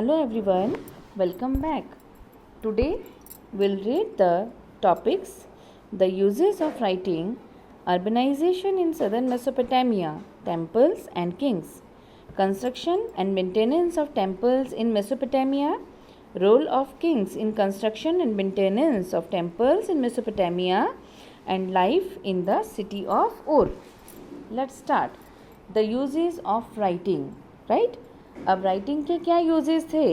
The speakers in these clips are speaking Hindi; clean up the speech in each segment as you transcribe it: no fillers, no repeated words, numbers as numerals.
Hello everyone, welcome back. Today we'll read the topics: the uses of writing, urbanization in southern Mesopotamia, temples and kings, construction and maintenance of temples in Mesopotamia, role of kings in construction and maintenance of temples in Mesopotamia, and life in the city of Ur. Let's start. The uses of writing, right? अब राइटिंग के क्या यूजेस थे?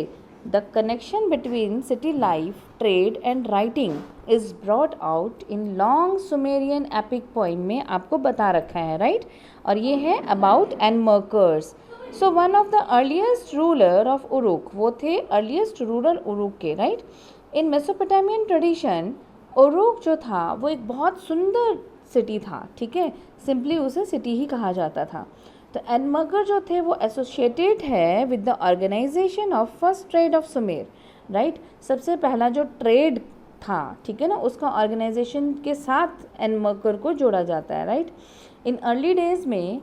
The connection between city life, trade and writing is brought out in long Sumerian epic poem में आपको बता रखा है, राइट? और ये है about Enmerkar's. So one of the earliest ruler of Uruk, वो थे अर्लीस्ट रूलर उरुक के, right? In Mesopotamian tradition Uruk जो था वो एक बहुत सुंदर सिटी था, ठीक है? सिंपली उसे सिटी ही कहा जाता था. तो एनमर्कर जो थे वो एसोसिएटेड है with the organisation of first trade of Sumer, right? सबसे पहला जो ट्रेड था, ठीक है ना, उसका ऑर्गेनाइजेशन के साथ एनमर्कर को जोड़ा जाता है, राइट? इन अर्ली डेज में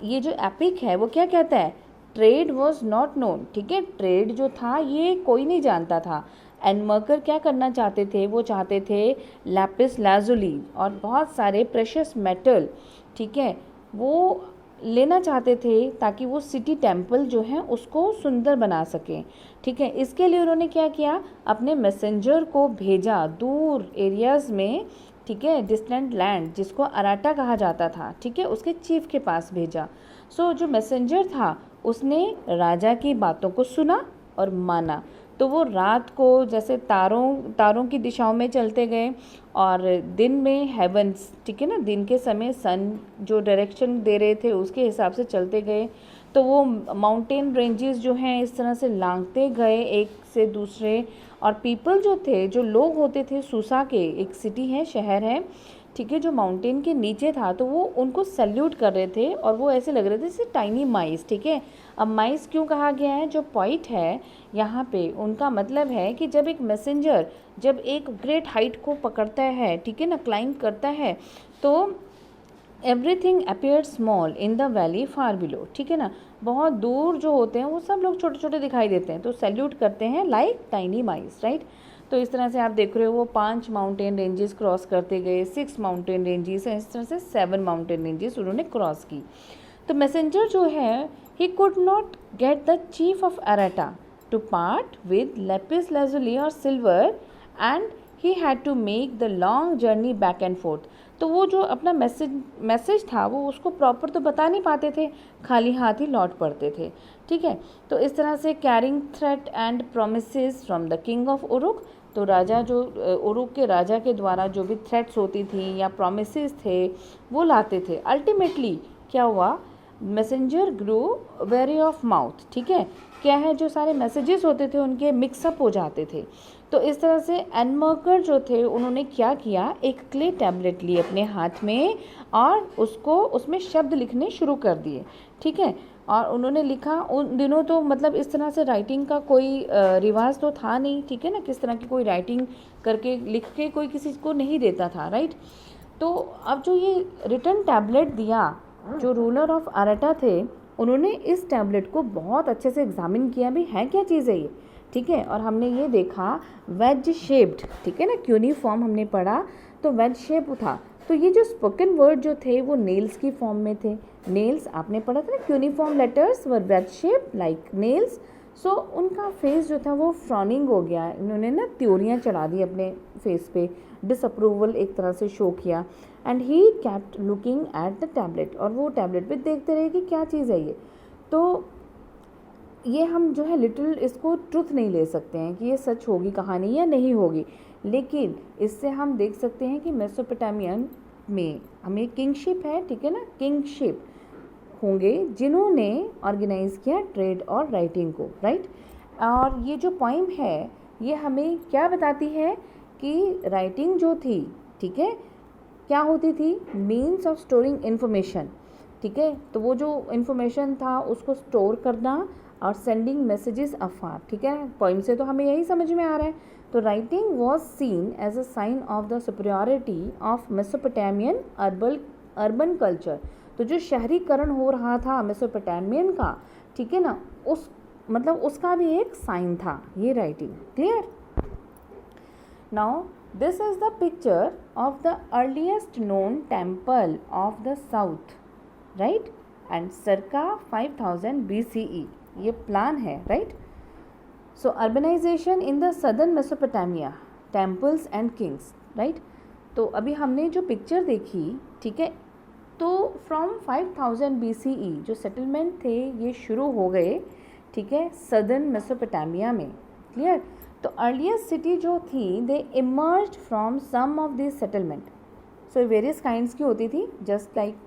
ये जो एपिक है वो क्या कहता है? ट्रेड वॉज नॉट नोन, ठीक है? ट्रेड जो था ये कोई नहीं जानता था. एनमर्कर क्या करना चाहते थे? वो चाहते थे लैपिस लाजुली और बहुत सारे प्रेशियस मेटल, ठीक है, वो लेना चाहते थे ताकि वो सिटी टेम्पल जो है उसको सुंदर बना सकें, ठीक है? इसके लिए उन्होंने क्या किया? अपने मैसेंजर को भेजा दूर एरियाज़ में, ठीक है, डिस्टेंट लैंड जिसको अराटा कहा जाता था, ठीक है, उसके चीफ के पास भेजा. सो जो मैसेंजर था उसने राजा की बातों को सुना और माना. तो वो रात को जैसे तारों की दिशाओं में चलते गए और दिन में हेवंस, ठीक है ना, दिन के समय सन जो डायरेक्शन दे रहे थे उसके हिसाब से चलते गए. तो वो माउंटेन रेंजेस जो हैं इस तरह से लांघते गए एक से दूसरे. और पीपल जो थे, जो लोग होते थे सूसा के, एक सिटी है, शहर है, ठीक है, जो माउंटेन के नीचे था, तो वो उनको सैल्यूट कर रहे थे और वो ऐसे लग रहे थे जैसे टाइनी माइस, ठीक है? अब माइस क्यों कहा गया है? जो पॉइंट है यहाँ पे उनका मतलब है कि जब एक मैसेंजर जब एक ग्रेट हाइट को पकड़ता है, ठीक है ना, क्लाइंब करता है, तो everything appear small in the valley far below, ठीक है ना, बहुत दूर जो होते हैं वो सब लोग छोटे छोटे दिखाई देते हैं, तो सैल्यूट करते हैं लाइक टाइनी माइस, राइट? तो इस तरह से आप देख रहे हो वो 5 माउंटेन रेंजेस क्रॉस करते गए, 6 माउंटेन रेंजेस हैं, इस तरह से 7 माउंटेन रेंजेस उन्होंने क्रॉस की. तो मैसेंजर जो है he could not get the chief of Aratta to part with lapis lazuli और silver and he had to make the long journey back and forth. तो वो जो अपना मैसेज था वो उसको प्रॉपर तो बता नहीं पाते थे, खाली हाथ ही लौट पड़ते थे, ठीक है? तो इस तरह से carrying threat and promises from the king of Uruk, तो राजा जो उरुक के राजा के द्वारा जो भी थ्रेट्स होती थी या प्रोमिसेस थे वो लाते थे. अल्टीमेटली क्या हुआ? Messenger grew very of mouth, ठीक है? क्या है, जो सारे मैसेजेस होते थे उनके मिक्सअप हो जाते थे. तो इस तरह से एनमर्कर जो थे उन्होंने क्या किया? एक क्ले टैबलेट लिए अपने हाथ में और उसको उसमें शब्द लिखने शुरू कर दिए, ठीक है? और उन्होंने लिखा. उन दिनों तो मतलब इस तरह से राइटिंग का कोई रिवाज तो था नहीं, ठीक है ना, किस तरह की कोई राइटिंग करके लिख के कोई किसी को नहीं देता था, राइट? तो अब जो ये रिटन टैबलेट दिया, जो रूलर ऑफ अराटा थे उन्होंने इस टैबलेट को बहुत अच्छे से एग्जामिन किया, भी है क्या चीज़ है ये, ठीक है? और हमने ये देखा वेज शेप्ड, ठीक है ना, क्यूनिफॉर्म हमने पढ़ा, तो वेज शेप था. तो ये जो स्पोकन वर्ड जो थे वो नेल्स की फॉर्म में थे. नेल्स आपने पढ़ा था ना, क्यूनिफॉर्म लेटर्स वर वेज शेप लाइक नेल्स. सो उनका फेस जो था वो फ्रॉनिंग हो गया, इन्होंने ना त्योरियाँ चढ़ा दी अपने फेस पे, डिसअप्रूवल एक तरह से शो किया. And he kept looking at the tablet, और वो टैबलेट पे देखते रहे कि क्या चीज़ है ये. तो ये हम जो है लिटिल इसको ट्रुथ नहीं ले सकते हैं कि ये सच होगी कहानी या नहीं होगी, लेकिन इससे हम देख सकते हैं कि मेसोपोटामियन में हमें किंगशिप है, ठीक है ना, किंगशिप होंगे जिन्होंने ऑर्गेनाइज किया ट्रेड और राइटिंग को, राइट? और ये जो पोइम है ये हमें क्या बताती है कि राइटिंग जो थी, ठीक है, क्या होती थी? मीन्स ऑफ स्टोरिंग इन्फॉर्मेशन, ठीक है? तो वो जो इन्फॉर्मेशन था उसको स्टोर करना और सेंडिंग मैसेजेस अफार, ठीक है? पोइम से तो हमें यही समझ में आ रहा है. तो writing was seen as a sign of the superiority of Mesopotamian urban culture. तो जो शहरीकरण हो रहा था मेसोपोटामियन का, ठीक है ना, मतलब उसका भी एक साइन था ये writing. Clear? Now this is the picture of the earliest known temple of the south, right, and circa 5000 BCE ये प्लान है, right. So urbanisation in the southern Mesopotamia, temples and kings, right. तो अभी हमने जो पिक्चर देखी, ठीक है, तो फ्रॉम 5000 BCE जो सेटलमेंट थे ये शुरू हो गए, ठीक है, सदर्न मेसोपोटामिया में। क्लियर? तो अर्लीस्ट सिटी जो थी they emerged from some of this settlement. So various kinds की होती थी, जस्ट लाइक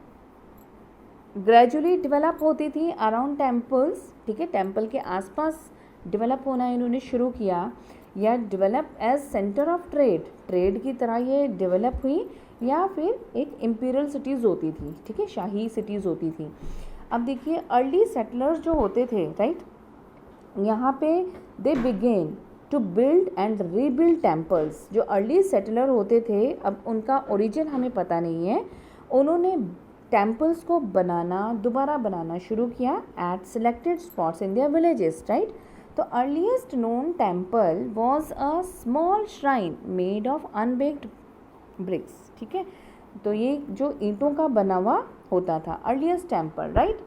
ग्रेजुअली डेवलप होती थी अराउंड टेम्पल्स, ठीक है, टेम्पल के आसपास डेवलप होना इन्होंने शुरू किया, या develop as centre of trade, trade की तरह ये डेवलप हुई, या फिर एक इम्पीरियल सिटीज़ होती थी, ठीक है, शाही सिटीज़ होती थी। अब देखिए अर्ली सेटलर्स जो होते थे, राइट, यहाँ पे they began to build and rebuild temples. जो अर्ली सेटलर होते थे, अब उनका ओरिजिन हमें पता नहीं है, उन्होंने टेम्पल्स को दोबारा बनाना शुरू किया at selected spots in their villages, right. तो earliest known temple was a small shrine made of unbaked bricks, ठीक है, तो ये जो ईंटों का बना हुआ होता था earliest temple, right.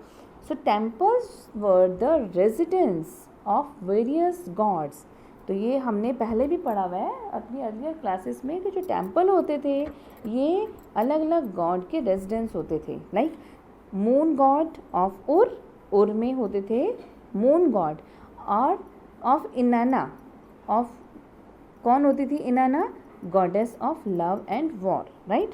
So temples were the residence of various gods. तो ये हमने पहले भी पढ़ा हुआ है अपनी अर्लियर क्लासेस में कि जो टेम्पल होते थे ये अलग अलग गॉड के रेजिडेंस होते थे, लाइक मून गॉड ऑफ उर में होते थे मून गॉड, और ऑफ इनाना, ऑफ कौन होती थी इनाना, goddess of love and war, right.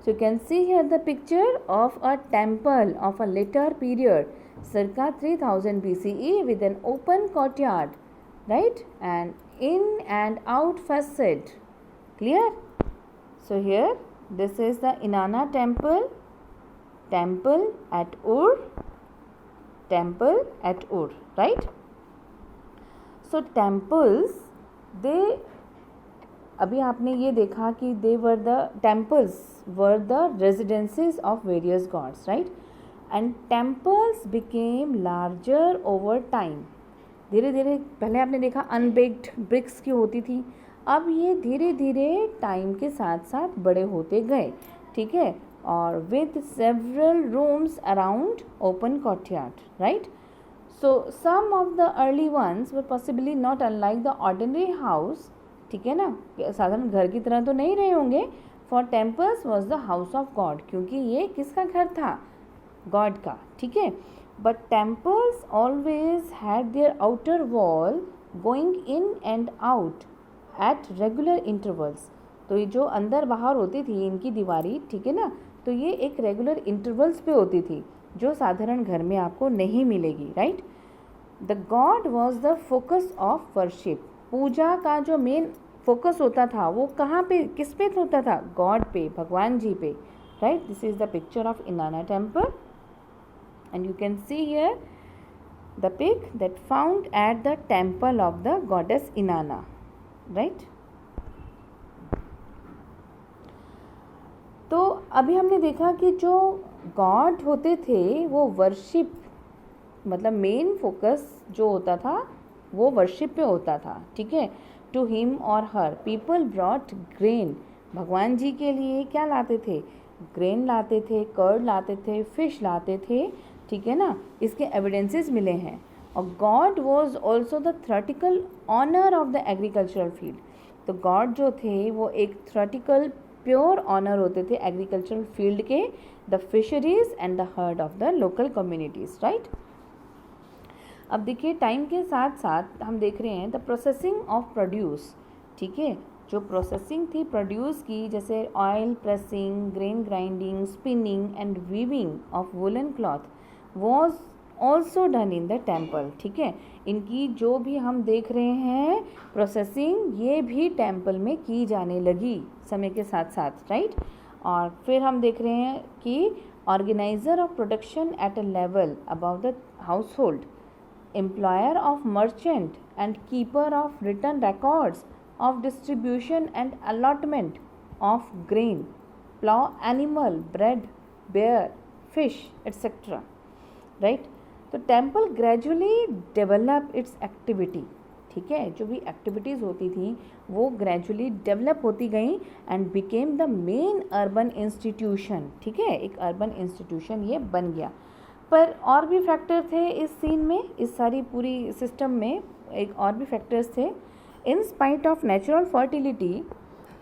So you can see here the picture of a temple of a letter period circa 3000 BCE with an open courtyard, right, and in and out facade. Clear? So here this is the Inanna temple, temple at Ur, right. So temples, they, अभी आपने ये देखा कि they were the temples were the residences of various gods, right, and temples became larger over time. धीरे धीरे पहले आपने देखा अनबेक्ड ब्रिक्स की होती थी, अब ये धीरे धीरे टाइम के साथ साथ बड़े होते गए, ठीक है, और with several rooms around open courtyard, right. So some of the early ones were possibly not unlike the ordinary house, ठीक है ना, साधारण घर की तरह तो नहीं रहे होंगे। For temples was the house of God, क्योंकि ये किसका घर था, गॉड का, ठीक है। But temples always had their outer wall going in and out at regular intervals. तो ये जो अंदर बाहर होती थी इनकी दीवारी, ठीक है ना, तो ये एक रेगुलर इंटरवल्स पे होती थी जो साधारण घर में आपको नहीं मिलेगी, right. The god was the focus of worship, पूजा का जो मेन फोकस होता था वो कहाँ पे, किस पे होता था, गॉड पे, भगवान जी पे, right. This is the picture of इनाना temple and you can see here the pic that found at the temple of the goddess Inanna, right. तो अभी हमने देखा कि जो गॉड होते थे वो वर्शिप, मतलब मेन फोकस जो होता था वो वर्शिप पे होता था, ठीक है। टू हिम और हर पीपल ब्रॉट ग्रेन, भगवान जी के लिए क्या लाते थे, ग्रेन लाते थे, कर्ड लाते थे, फिश लाते थे, ठीक है ना, इसके एविडेंसेस मिले हैं। और god was also the theoretical owner of the agricultural field. तो गॉड जो थे वो एक थ्योरेटिकल प्योर ऑनर होते थे एग्रीकल्चरल फील्ड के, the fisheries and the herd of the local communities, right. अब देखिए टाइम के साथ साथ हम देख रहे हैं द प्रोसेसिंग ऑफ प्रोड्यूस, ठीक है, जो प्रोसेसिंग थी प्रोड्यूस की, जैसे oil pressing, grain grinding, spinning and weaving of woollen cloth was also done in the temple, ठीक है। इनकी जो भी हम देख रहे हैं प्रोसेसिंग, ये भी टेम्पल में की जाने लगी समय के साथ साथ, राइट। और फिर हम देख रहे हैं कि organiser of production at a level above the house hold, employer of merchant and keeper of written records of distribution and allotment of grain, plow animal, bread, bear, fish, etc. Right? तो temple gradually develop it's activity, ठीक है, जो भी एक्टिविटीज़ होती थी वो ग्रेजुअली डेवलप होती गई and became the main urban institution, ठीक है, एक अर्बन इंस्टीट्यूशन ये बन गया। पर और भी फैक्टर थे इस सीन में, इस सारी पूरी सिस्टम में एक और भी फैक्टर्स थे। In spite of natural fertility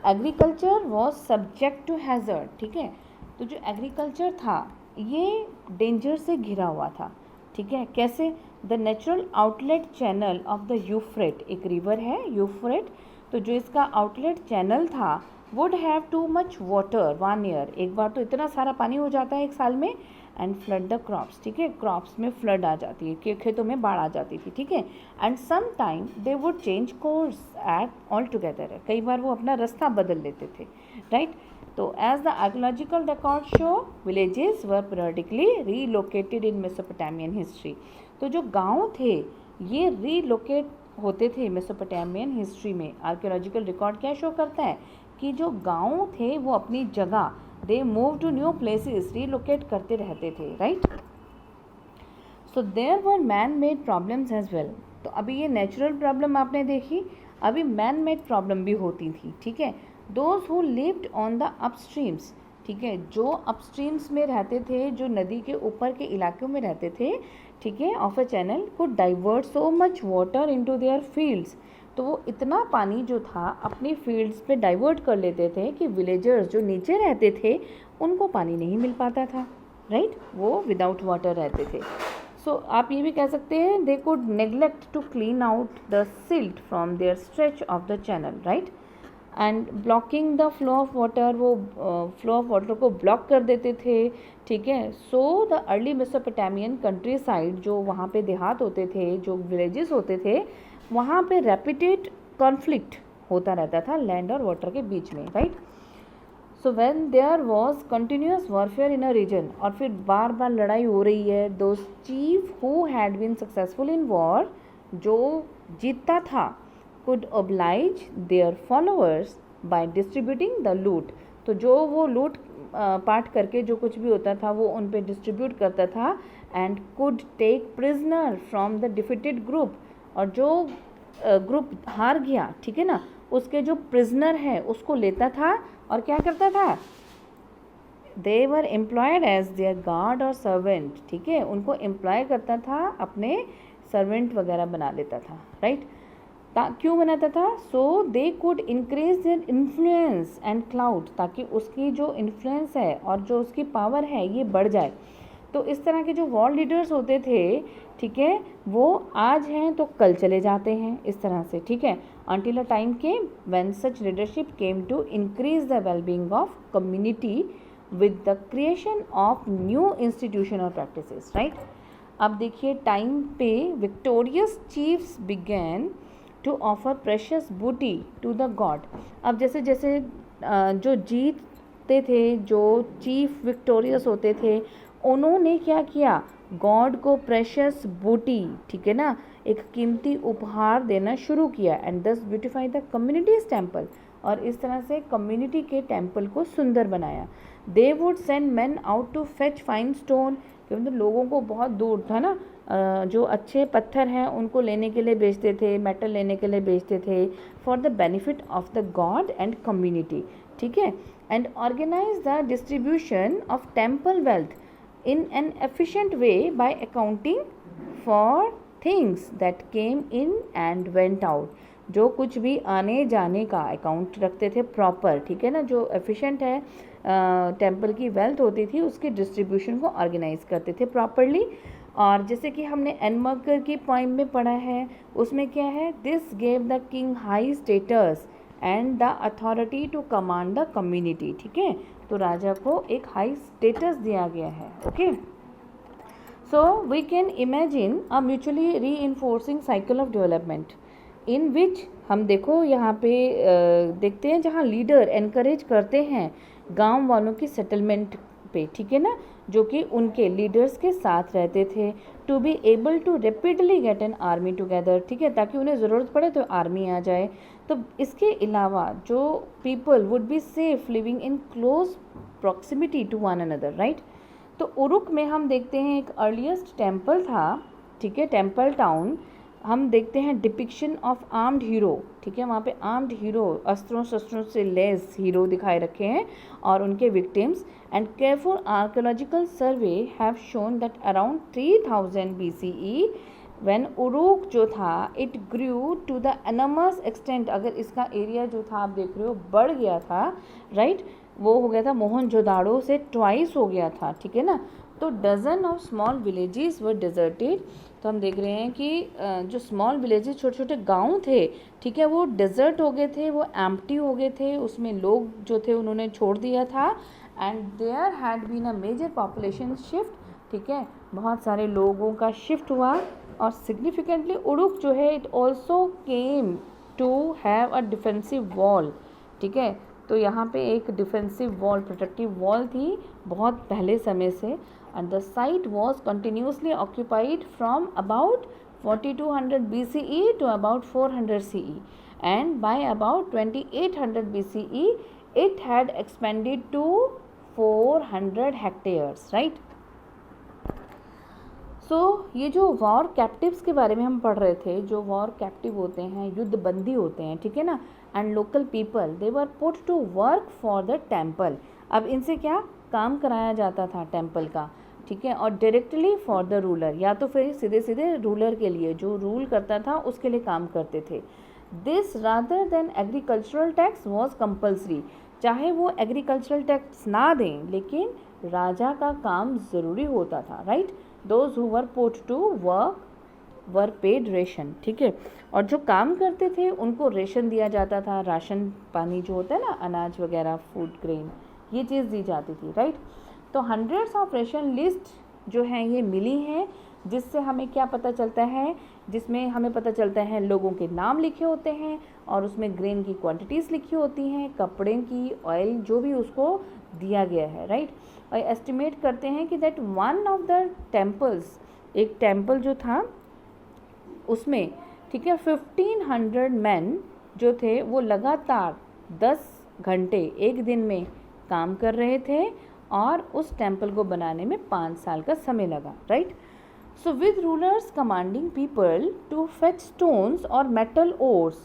agriculture was subject to hazard, ठीक है, तो जो एग्रीकल्चर था ये डेंजर से घिरा हुआ था, ठीक है। कैसे? The natural outlet channel of the Euphrates, एक रिवर है यूफ्रेट, तो जो इसका आउटलेट चैनल था would have too much water 1 year, एक बार तो इतना सारा पानी हो जाता है एक साल में, एंड फ्लड द क्रॉप्स, ठीक है, क्रॉप्स में फ्लड आ जाती है, खेतों में बाढ़ आ जाती थी, ठीक है। And some time they would change course at altogether, कई बार वो अपना रास्ता बदल लेते थे, राइट। तो as the archaeological record show villages were periodically relocated in Mesopotamian history, तो जो गांव थे ये रीलोकेट होते थे मेसोपोटामियन हिस्ट्री में। आर्कियोलॉजिकल रिकॉर्ड क्या शो करता है कि जो गांव थे वो अपनी जगह they move to new places, relocate करते रहते थे, right. So there were man made problems as well, तो अभी ये नेचुरल प्रॉब्लम आपने देखी, अभी मैन मेड प्रॉब्लम भी होती थी, ठीक है। Those who lived on the अपस्ट्रीम्स, ठीक है, जो अपस्ट्रीम्स में रहते थे, जो नदी के ऊपर के इलाकों में रहते थे, ठीक है, ऑफ अ चैनल को divert so much water into their fields, तो वो इतना पानी जो था अपनी फील्ड्स पे डाइवर्ट कर लेते थे कि विलेजर्स जो नीचे रहते थे उनको पानी नहीं मिल पाता था, राइट, वो विदाउट वाटर रहते थे। सो आप ये भी कह सकते हैं they could neglect to clean out the silt from their stretch of the channel, right, and blocking the flow of water, वो फ्लो ऑफ वाटर को ब्लॉक कर देते थे, ठीक है। So the early Mesopotamian countryside, जो वहाँ पे देहात होते थे, जो विलेजेस होते थे, वहाँ पे रेपिटेड कॉन्फ्लिक्ट होता रहता था लैंड और वाटर के बीच में, right. So when there was continuous warfare in a region, और फिर बार बार लड़ाई हो रही है, those chiefs who had been successful in war, जो जीतता था, could oblige their followers by distributing the loot, तो जो वो लूट पाट करके जो कुछ भी होता था वो उन पे डिस्ट्रीब्यूट करता था, and could take prisoner from the defeated group, और जो ग्रुप हार गया, ठीक है ना, उसके जो प्रिजनर है उसको लेता था और क्या करता था, they were employed as their guard or servant, ठीक है, उनको एम्प्लॉय करता था, अपने सर्वेंट वगैरह बना लेता था, राइट। क्यों बनाता था? So they could increase their influence and clout, ताकि उसकी जो इन्फ्लुएंस है और जो उसकी पावर है ये बढ़ जाए। तो इस तरह के जो वॉर लीडर्स होते थे, ठीक है, वो आज हैं तो कल चले जाते हैं, इस तरह से, ठीक है, until a time came when such leadership came to increase the well-being of community with the creation of new institution or practices, right। अब देखिए टाइम पे victorious chiefs began to offer precious booty to the god. अब जैसे जैसे जो जीतते थे, जो चीफ विक्टोरियस होते थे, उन्होंने क्या किया, गॉड को प्रेशियस बूटी, ठीक है ना, एक कीमती उपहार देना शुरू किया, एंड दस ब्यूटिफाई द कम्युनिटीज टेम्पल, और इस तरह से कम्युनिटी के टेम्पल को सुंदर बनाया। They would send man out to fetch fine stone, क्योंकि लोगों को बहुत दूर था ना, जो अच्छे पत्थर हैं उनको लेने के लिए बेचते थे, मेटल लेने के लिए बेचते थे, for the benefit of the god and community, ठीक है। And organise the distribution of temple wealth in an efficient way by accounting for things that came in and went out, जो कुछ भी आने जाने का अकाउंट रखते थे प्रॉपर, ठीक है ना, जो एफिशिएंट है टेम्पल की वेल्थ होती थी उसकी डिस्ट्रीब्यूशन को ऑर्गेनाइज करते थे प्रॉपरली। और जैसे कि हमने एनमर्कर की पोइम में पढ़ा है, उसमें क्या है, this gave the king high status and the authority to command the community, ठीक है, तो राजा को एक हाई स्टेटस दिया गया है, okay. So we can imagine a mutually reinforcing cycle of development in which, हम देखो यहाँ पे देखते हैं जहाँ लीडर एनकरेज करते हैं गांव वालों की सेटलमेंट पे, ठीक है ना, जो कि उनके लीडर्स के साथ रहते थे, to be able to rapidly get an army together, ठीक है, ताकि उन्हें ज़रूरत पड़े तो आर्मी आ जाए। तो इसके अलावा जो people would be safe living in close proximity to one another, right. तो उरुक में हम देखते हैं एक अर्लीस्ट टेम्पल था, ठीक है, टेम्पल टाउन। हम देखते हैं डिपिक्शन ऑफ आर्म्ड हीरो, ठीक है, वहाँ पे आर्म्ड हीरो, अस्त्रों शस्त्रों से लैस हीरो दिखाए रखे हैं और उनके victims. And careful archaeological survey have shown that around 3000 BCE when Uruk जो था it grew to the enormous extent, अगर इसका एरिया जो था आप देख रहे हो बढ़ गया था, राइट, वो हो गया था मोहनजोदाड़ो से ट्वाइस हो गया था, ठीक है ना। तो dozen of small villages were deserted, तो हम देख रहे हैं कि जो स्मॉल विलेजेस छोटे छोटे गांव थे, ठीक है, वो डिजर्ट हो गए थे, वो एम्प्टी हो गए थे, उसमें लोग जो थे उन्होंने छोड़ दिया था। And there had been a major population shift, ठीक है, बहुत सारे लोगों का शिफ्ट हुआ। और सिग्निफिकेंटली उरुक जो है it also came to have a defensive wall, ठीक है, तो यहाँ पे एक डिफेंसिव वॉल, प्रोटेक्टिव वॉल थी बहुत पहले समय से। And the site was continuously occupied from about 4200 BCE to about 400 CE, and by about 2800 BCE it had expanded to 400 hectares, right? ये जो वॉर कैप्टिव्स के बारे में हम पढ़ रहे थे, जो वॉर कैप्टिव होते हैं, युद्ध बंदी होते हैं, ठीक है ना, and local people they were put to work for the temple. अब इनसे क्या काम कराया जाता था टेम्पल का, ठीक है, और डायरेक्टली फॉर द रूलर, या तो फिर सीधे सीधे रूलर के लिए, जो रूल करता था उसके लिए काम करते थे। This rather than agricultural tax was compulsory, चाहे वो एग्रीकल्चरल टैक्स ना दें लेकिन राजा का काम ज़रूरी होता था, right. Those who were put to work were paid ration, ठीक है, और जो काम करते थे उनको रेशन दिया जाता था, राशन पानी जो होता है ना, अनाज वगैरह, फूड ग्रेन, ये चीज़ दी जाती थी, राइट। तो हंड्रेड्स ऑफ रेशन लिस्ट जो हैं ये मिली हैं, जिससे हमें क्या पता चलता है, जिसमें हमें पता चलता है लोगों के नाम लिखे होते हैं और उसमें ग्रेन की क्वांटिटीज़ लिखी होती हैं, कपड़े की, ऑयल जो भी उसको दिया गया है, राइट। और एस्टिमेट करते हैं कि that one of the temples, एक टेम्पल जो था उसमें, ठीक है, 1500 मैन जो थे वो लगातार 10 घंटे एक दिन में काम कर रहे थे और उस टेम्पल को बनाने में 5 साल का समय लगा, right. So with rulers commanding people to fetch stones or metal ores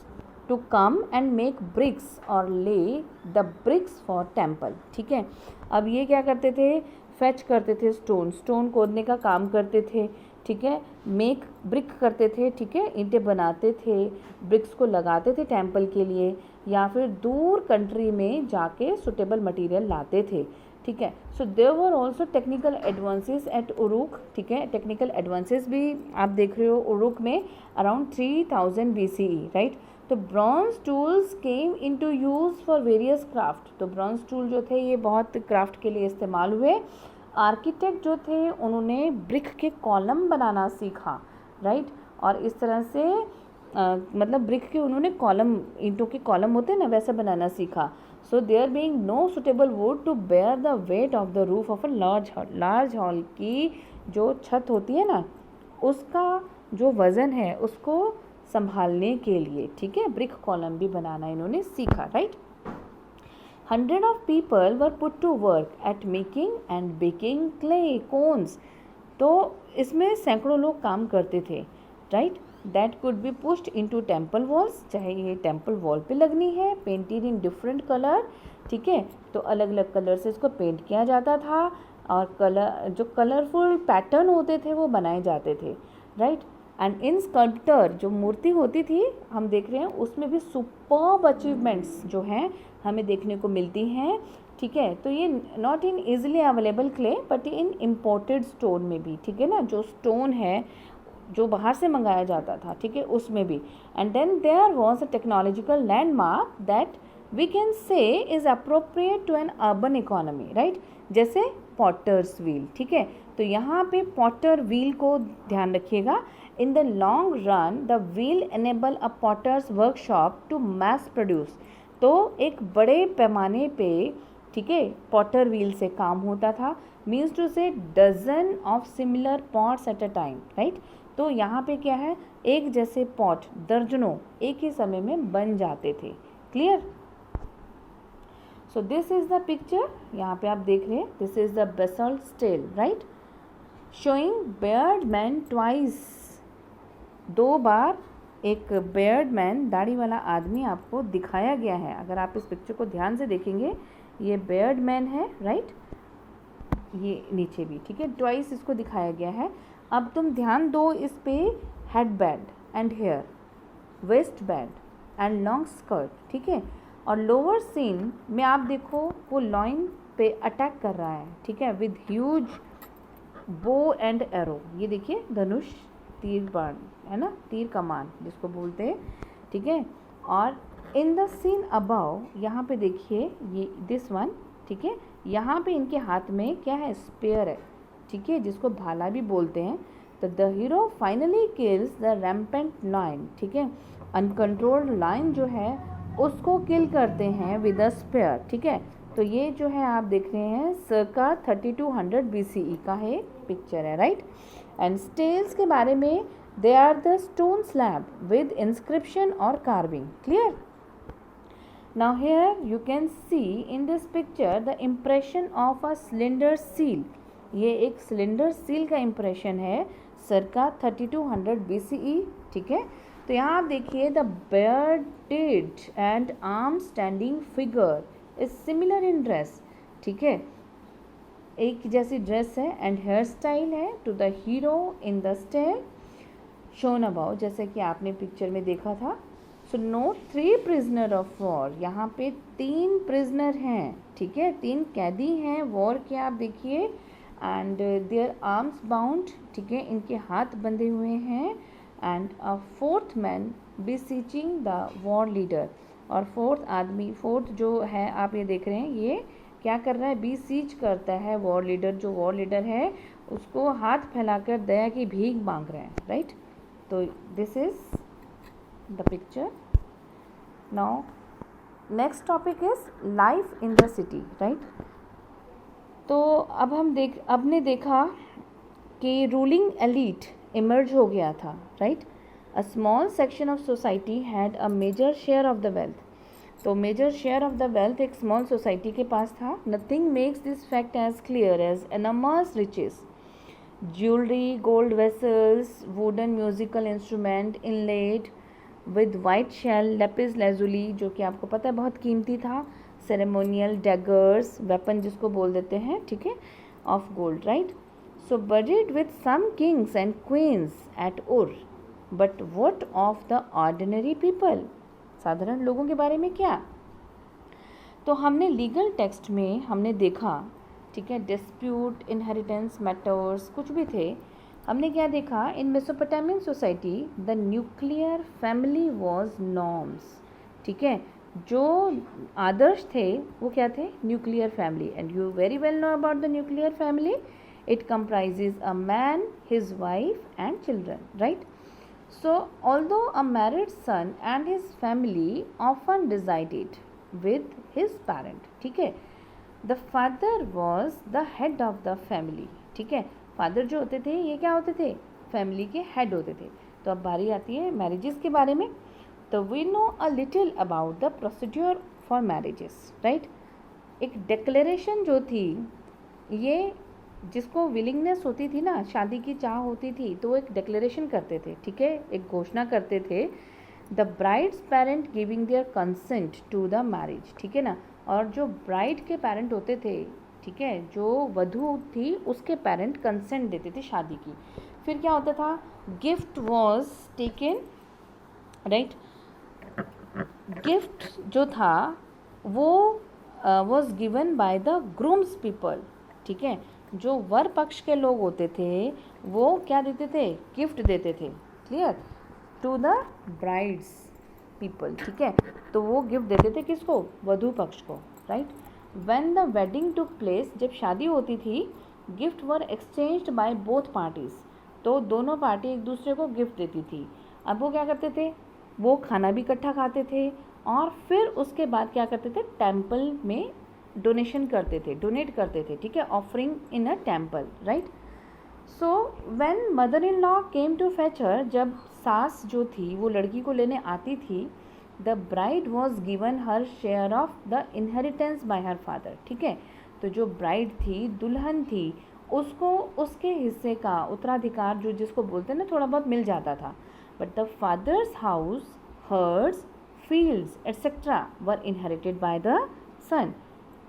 to come and make bricks or lay the bricks for temple, ठीक है। अब ये क्या करते थे, फैच करते थे, स्टोन खोदने का काम करते थे, ठीक है, मेक ब्रिक करते थे, ठीक है, ईंटें बनाते थे, ब्रिक्स को लगाते थे टेम्पल के लिए, या फिर दूर कंट्री में जाके सुटेबल मटेरियल लाते थे, ठीक है। So there were also technical advances at Uruk, ठीक है, टेक्निकल एडवांसेस भी आप देख रहे हो उरुक में अराउंड 3000 BCE, राइट। तो bronze tools came into use for various craft, तो ब्रॉन्ज टूल जो थे ये बहुत क्राफ्ट के लिए इस्तेमाल हुए। आर्किटेक्ट जो थे उन्होंने ब्रिक के कॉलम बनाना सीखा, राइट, और इस तरह से मतलब ब्रिक के उन्होंने कॉलम, ईंटों के कॉलम होते हैं ना, वैसा बनाना सीखा। So there being no suitable wood to bear the weight of the roof of a large hall की जो छत होती है ना, उसका जो वज़न है उसको संभालने के लिए, ठीक है, ब्रिक कॉलम भी बनाना इन्होंने सीखा, right. 100 of people were put to work at making and baking clay cones, तो इसमें सैकड़ों लोग काम करते थे, right. That could be pushed into temple walls, चाहे ये टेम्पल वॉल पे लगनी है, पेंटेड इन डिफरेंट कलर, ठीक है, तो अलग अलग कलर से इसको पेंट किया जाता था और कलर जो कलरफुल पैटर्न होते थे वो बनाए जाते थे, राइट। एंड इन स्कल्प्टर जो मूर्ति होती थी हम देख रहे हैं उसमें भी सुपर्ब अचीवमेंट्स जो हैं हमें देखने को मिलती हैं, ठीक है। तो ये not in easily available clay but in imported stone में भी, ठीक है ना, जो स्टोन है जो बाहर से मंगाया जाता था, ठीक है, उसमें भी। And then there was a technological landmark that we can say is appropriate to an urban economy, right, जैसे पॉटर्स व्हील, ठीक है। तो यहाँ पे पॉटर व्हील को ध्यान रखिएगा। In the long run the wheel enable a potter's workshop to mass produce, तो एक बड़े पैमाने पे, ठीक है, पॉटर व्हील से काम होता था, means to say dozen of similar pots at a time, right. तो यहाँ पे क्या है, एक जैसे पॉट दर्जनों एक ही समय में बन जाते थे, clear. So this is the picture, यहाँ पे आप देख रहे हैं, this is the basalt stele, right, showing bearded man twice, 2 बार एक बेयर्ड मैन, दाढ़ी वाला आदमी आपको दिखाया गया है। अगर आप इस पिक्चर को ध्यान से देखेंगे, ये बेयर्ड मैन है, राइट, ये नीचे भी, ठीक है, ट्वाइस इसको दिखाया गया है। अब तुम ध्यान दो इस पे, head band and hair, waist band and long skirt, ठीक है, और लोअर सीन में आप देखो वो लॉइन पे अटैक कर रहा है, ठीक है, with huge bow and arrow, ये देखिए धनुष, तीर बाण है ना, तीर कमान जिसको बोलते हैं, ठीक है। और इन द सीन अबाव, यहाँ पे देखिए ये दिस वन, ठीक है, यहाँ पे इनके हाथ में क्या है, स्पेयर है, ठीक है, जिसको भाला भी बोलते हैं। तो the hero finally kills the rampant lion, ठीक है, अनकंट्रोल्ड लायन जो है उसको किल करते हैं विद अ स्पेयर, ठीक है। तो ये जो है आप देख रहे हैं circa 3200 BCE का है पिक्चर है, राइट। एंड स्टेल्स के बारे में, they are the stone slab with inscription और carving, clear. Now here you can see in this picture the impression of a cylinder seal. ये एक सिलेंडर सील का इम्प्रेशन है circa 3200 BCE, ठीक है। तो यहाँ आप देखिए the bearded and arm standing figure is similar in dress, ठीक है, एक जैसी ड्रेस है, एंड हेयर स्टाइल है to the hero in the stele shown above, जैसे कि आपने पिक्चर में देखा था। So note 3 prisoner of war, यहाँ पे 3 प्रिजनर हैं, ठीक है, 3 कैदी हैं वॉर के, आप देखिए, एंड देयर आर्म्स बाउंड, ठीक है, इनके हाथ बंधे हुए हैं, and a 4th man beseeching the war leader, और 4th आदमी, 4th जो है आप ये देख रहे हैं, ये क्या कर रहा है, beseech करता है वॉर लीडर, जो वॉर लीडर है उसको हाथ फैलाकर दया की भीख मांग रहे हैं, राइट। तो this is the picture. Now next topic is life in the city, right. तो अब अब ने देखा कि रूलिंग एलीट इमर्ज हो गया था, right. A small section of society had a major share of the wealth, तो major share of the wealth एक स्मॉल सोसाइटी के पास था। Nothing makes this fact as clear as enormous riches, jewellery, gold vessels, wooden musical instrument inlaid with white shell, lapis lazuli, जो कि आपको पता है बहुत कीमती था, सेरेमोनियल डैगर्स, वेपन जिसको बोल देते हैं, ठीक है, of gold, right. So buried with some kings and queens at Ur, but what of the ordinary people, साधारण लोगों के बारे में क्या। तो हमने लीगल टेक्स्ट में हमने देखा, ठीक है, डिस्प्यूट, इनहेरिटेंस मैटर्स कुछ भी थे, हमने क्या देखा, in Mesopotamian society the nuclear family was norms, ठीक है, जो आदर्श थे वो क्या थे, nuclear family, and you very well know about the nuclear family, it comprises a man, his wife and children, right. So, although a married son and his family often resided with his parent, ठीक है, the father was the head of the family, ठीक है, फादर जो होते थे ये क्या होते थे, फैमिली के हेड होते थे। तो अब बारी आती है मैरिजेस के बारे में। तो we know a little about the procedure for marriages, right. एक डिक्लेरेशन जो थी, ये जिसको विलिंगनेस होती थी ना, शादी की चाह होती थी, तो वो एक डिक्लेरेशन करते थे, ठीक है, एक घोषणा करते थे, the bride's parent giving their consent to the marriage, ठीक है ना। और जो ब्राइड के पेरेंट होते थे, ठीक है, जो वधू थी उसके पेरेंट कंसेंट देते थे शादी की। फिर क्या होता था, gift was taken, right, gift जो था वो was given by the grooms people, ठीक है, जो वर पक्ष के लोग होते थे वो क्या देते थे, गिफ्ट देते थे, clear, to the bride's people, ठीक है, तो वो गिफ्ट देते थे किसको, वधू पक्ष को, right. When the wedding took place, जब शादी होती थी, gift were exchanged by both parties, तो दोनों पार्टी एक दूसरे को गिफ्ट देती थी। अब वो क्या करते थे, वो खाना भी इकट्ठा खाते थे, और फिर उसके बाद क्या करते थे, टेम्पल में डोनेशन करते थे, डोनेट करते थे, ठीक है, offering in a temple, right. So when mother in law came to fetch her, जब सास जो थी वो लड़की को लेने आती थी, the bride was given her share of the inheritance bye her father. ठीक है, तो जो ब्राइड थी, दुल्हन थी, उसको उसके हिस्से का उत्तराधिकार जो जिसको बोलते हैं ना थोड़ा बहुत मिल जाता था। But the father's house, herds, fields etcetera were inherited by the son.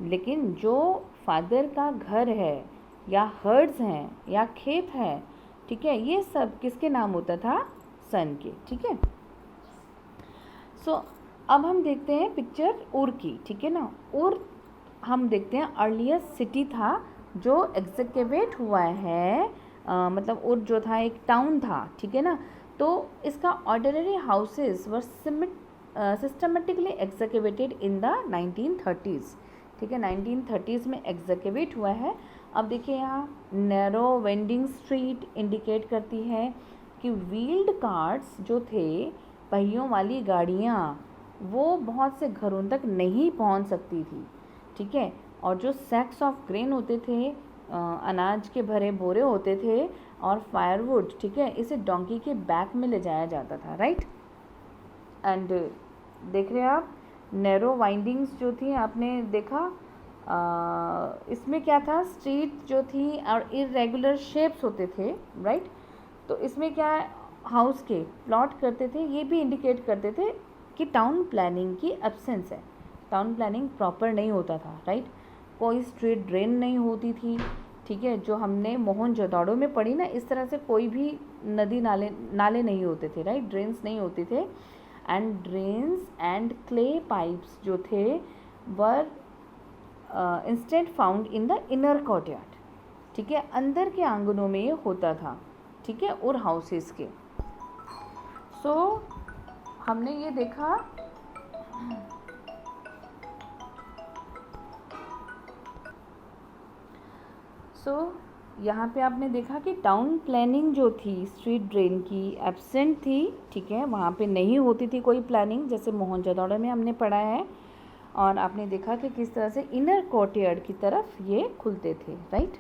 लेकिन जो फादर का घर है या हर्ड्स हैं या खेत है, ठीक है, ये सब किसके नाम होता था? सन के। ठीक है, सो अब हम देखते हैं पिक्चर उर की। ठीक है ना, उर हम देखते हैं अर्लियर सिटी था जो एग्जीक्यूट हुआ है, मतलब उर जो था एक टाउन था। ठीक है ना, तो इसका ordinary houses were systematically executed in the 1930s। ठीक है, 1930s में एग्जीक्यूट हुआ है। अब देखिए यहाँ नैरो वेंडिंग स्ट्रीट इंडिकेट करती है कि व्हील्ड कार्ट्स जो थे, पहियों वाली गाड़ियाँ, वो बहुत से घरों तक नहीं पहुँच सकती थी। ठीक है, और जो सैक्स ऑफ ग्रेन होते थे, अनाज के भरे बोरे होते थे, और फायरवुड, ठीक है, इसे डोंकी के बैक में ले जाया जाता था। राइट, एंड देख रहे हैं आप नैरो वाइंडिंग्स जो थी, आपने देखा इसमें क्या था, स्ट्रीट जो थी और इरेगुलर शेप्स होते थे। राइट, तो इसमें क्या हाउस के प्लॉट करते थे, ये भी इंडिकेट करते थे कि टाउन प्लानिंग की एब्सेंस है, टाउन प्लानिंग प्रॉपर नहीं होता था। राइट, कोई स्ट्रीट ड्रेन नहीं होती थी। ठीक है, जो हमने मोहनजोदड़ो में पढ़ी ना, इस तरह से कोई भी नदी नाले नहीं होते थे। राइट, ड्रेन्स नहीं होते थे। And drains and clay pipes जो थे were instant found in the inner courtyard. ठीक है, अंदर के आंगनों में ये होता था। ठीक है, और हाउसेस के। सो हमने ये देखा यहाँ पे आपने देखा कि टाउन प्लानिंग जो थी स्ट्रीट ड्रेन की एब्सेंट थी। ठीक है, वहाँ पे नहीं होती थी कोई प्लानिंग, जैसे मोहनजोदड़ो में हमने पढ़ा है। और आपने देखा कि किस तरह से इनर कोर्टयार्ड की तरफ ये खुलते थे। Right,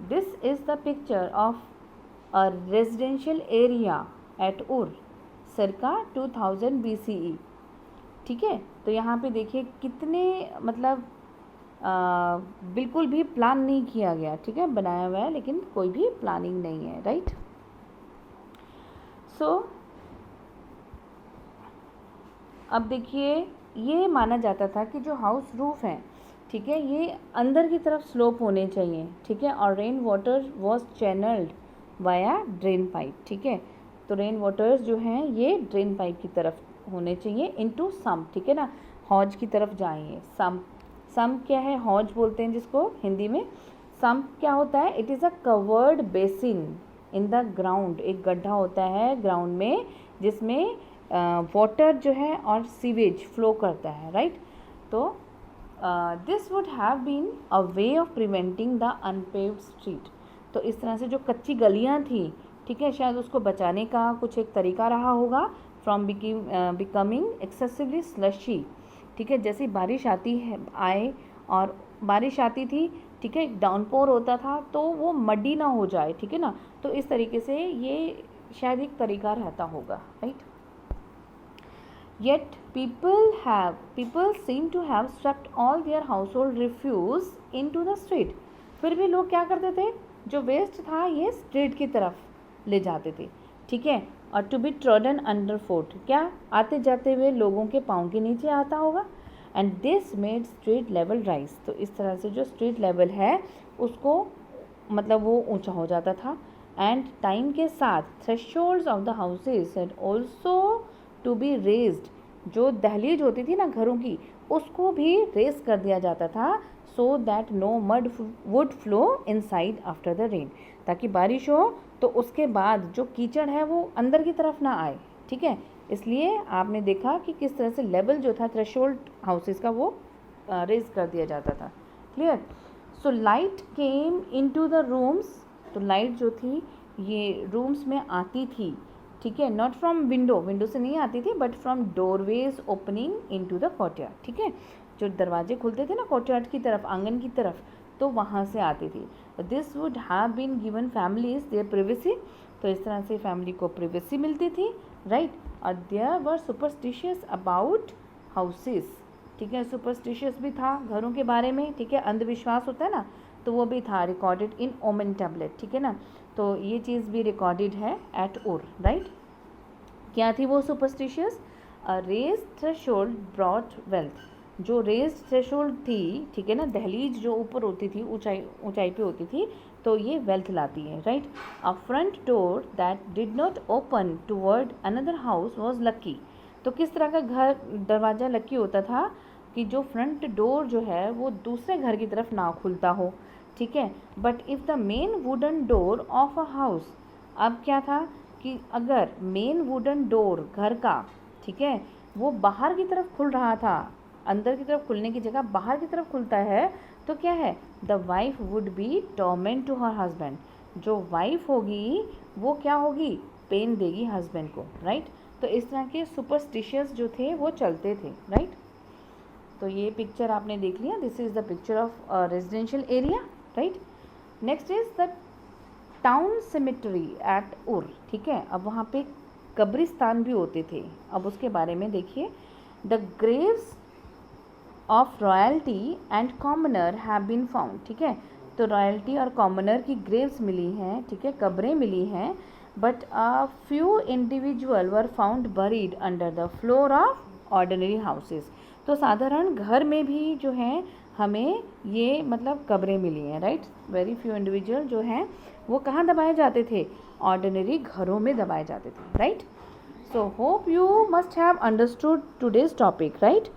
this is the picture of a residential area at उर circa 2000 BCE। ठीक है, तो यहाँ पे देखिए कितने मतलब बिल्कुल भी प्लान नहीं किया गया। ठीक है, बनाया हुआ है लेकिन कोई भी प्लानिंग नहीं है। राइट, सो अब देखिए ये माना जाता था कि जो हाउस रूफ है, ठीक है, ये अंदर की तरफ स्लोप होने चाहिए। ठीक है, और rain water was channelled via drain pipe. ठीक है, तो रेन वाटर्स जो हैं ये ड्रेन पाइप की तरफ होने चाहिए इनटू सम्प। ठीक है ना, हौज की तरफ जाएंगे। सम्प, सम्प क्या है? हौज बोलते हैं जिसको हिंदी में। सम्प क्या होता है? It is a covered basin in the ground. एक गड्ढा होता है ग्राउंड में जिसमें वाटर जो है और सीवेज फ्लो करता है। राइट, तो this would have been a way of preventing the unpaved street. तो इस तरह से जो कच्ची गलियां थी, ठीक है, शायद उसको बचाने का कुछ एक तरीका रहा होगा फ्रॉम बिकमिंग एक्सेसिवली स्लशी। ठीक है, जैसे बारिश आती है आए और बारिश आती थी, ठीक है, डाउनपोर होता था तो वो मड्डी ना हो जाए। ठीक है ना, तो इस तरीके से ये शायद एक तरीका रहता होगा। Right, yet people seem to have swept all their household refuse into the street। फिर भी लोग क्या करते थे? जो वेस्ट था ये स्ट्रीट की तरफ ले जाते थे। ठीक है, और to be trodden under foot, क्या आते जाते हुए लोगों के पाँव के नीचे आता होगा। And this made street level rise. तो इस तरह से जो स्ट्रीट लेवल है उसको मतलब वो ऊंचा हो जाता था। एंड टाइम के साथ thresholds of the houses had also to be raised. जो दहलीज होती थी ना घरों की, उसको भी रेज कर दिया जाता था, so that no mud would flow inside after the rain. ताकि बारिश हो तो उसके बाद जो कीचड़ है वो अंदर की तरफ ना आए। ठीक है, इसलिए आपने देखा कि किस तरह से लेवल जो था थ्रेशोल्ड हाउसेस का वो रेज कर दिया जाता था। Clear? So light came into the rooms. तो लाइट जो थी ये रूम्स में आती थी। ठीक है, नॉट फ्रॉम विंडो से नहीं आती थी, but from doorways opening into the courtyard. ठीक है, जो दरवाजे खुलते थे ना कोर्टयार्ड की तरफ, आंगन की तरफ, तो वहाँ से आती थी। This would have been given families their privacy. तो इस तरह से फैमिली को प्रिवेसी मिलती थी। राइट, और there were superstitious about houses, ठीक है, सुपरस्टिशियस भी था घरों के बारे में, ठीक है, अंधविश्वास होता है ना, तो वो भी था रिकॉर्डेड इन ओमेन टैबलेट, ठीक है ना, तो ये चीज़ भी रिकॉर्डेड है एट उर, राइट। क्या थी वो superstitious? A rage threshold brought wealth, जो रेज थ्रेशोल्ड थी, ठीक है ना, दहलीज जो ऊपर होती थी, ऊंचाई पे होती थी, तो ये वेल्थ लाती है, right. A front door that did not open toward another house was lucky, तो किस तरह का घर दरवाज़ा लक्की होता था कि जो फ्रंट डोर जो है वो दूसरे घर की तरफ ना खुलता हो, ठीक है। But if the main wooden door of a house, अब क्या था कि अगर मेन वुडन डोर घर का, ठीक है, वो बाहर की तरफ खुल रहा था, अंदर की तरफ खुलने की जगह बाहर की तरफ खुलता है, तो क्या है, the wife would be torment to her husband, जो वाइफ होगी वो क्या होगी, पेन देगी हस्बैंड को, राइट। तो इस तरह के सुपरस्टिशियस जो थे वो चलते थे, राइट। तो ये पिक्चर आपने देख लिया, this is the picture of residential area, right. Next is the town cemetery at Ur, ठीक है, अब वहाँ पे कब्रिस्तान भी होते थे, अब उसके बारे में देखिए। The graves of royalty and commoner have been found, ठीक है, तो रॉयल्टी और कॉमनर की ग्रेव्स मिली हैं, ठीक है, कब्रें मिली हैं, but a few individual were found buried under the floor of ordinary houses, तो साधारण घर में भी जो है हमें ये मतलब कब्रें मिली हैं, राइट। वेरी फ्यू इंडिविजुअल जो हैं वो कहाँ दबाए जाते थे, ऑर्डिनरी घरों में दबाए जाते थे, right. So hope you must have understood today's topic, right.